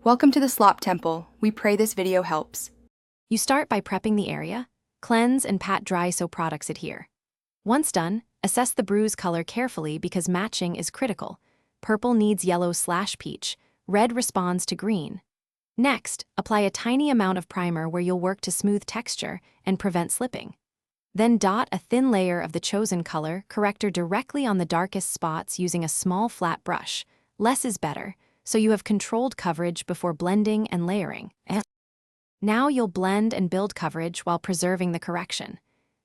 Welcome to the Slop Temple. We pray this video helps. You start by prepping the area, cleanse and pat dry so products adhere. Once done, assess the bruise color carefully because matching is critical. Purple needs yellow/peach, red responds to green. Next, apply a tiny amount of primer where you'll work to smooth texture and prevent slipping. Then dot a thin layer of the chosen color corrector directly on the darkest spots using a small flat brush. Less is better, so you have controlled coverage before blending and layering. Now you'll blend and build coverage while preserving the correction.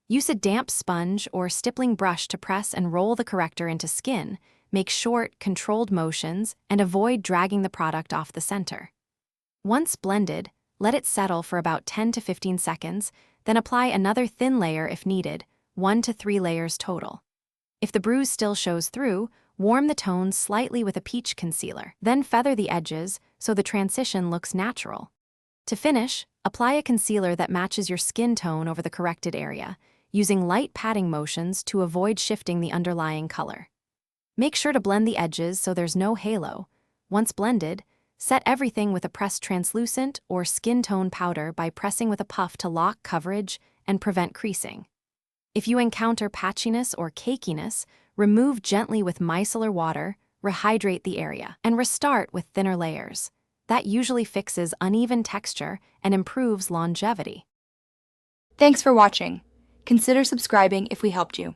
Use a damp sponge or stippling brush to press and roll the corrector into skin, make short, controlled motions, and avoid dragging the product off the center. Once blended, let it settle for about 10 to 15 seconds, then apply another thin layer if needed, 1 to 3 layers total. If the bruise still shows through, warm the tones slightly with a peach concealer, then feather the edges so the transition looks natural. To finish, apply a concealer that matches your skin tone over the corrected area, using light patting motions to avoid shifting the underlying color. Make sure to blend the edges so there's no halo. Once blended, set everything with a pressed translucent or skin tone powder by pressing with a puff to lock coverage and prevent creasing. If you encounter patchiness or cakiness, remove gently with micellar water, rehydrate the area, and restart with thinner layers. That usually fixes uneven texture and improves longevity. Thanks for watching. Consider subscribing if we helped you.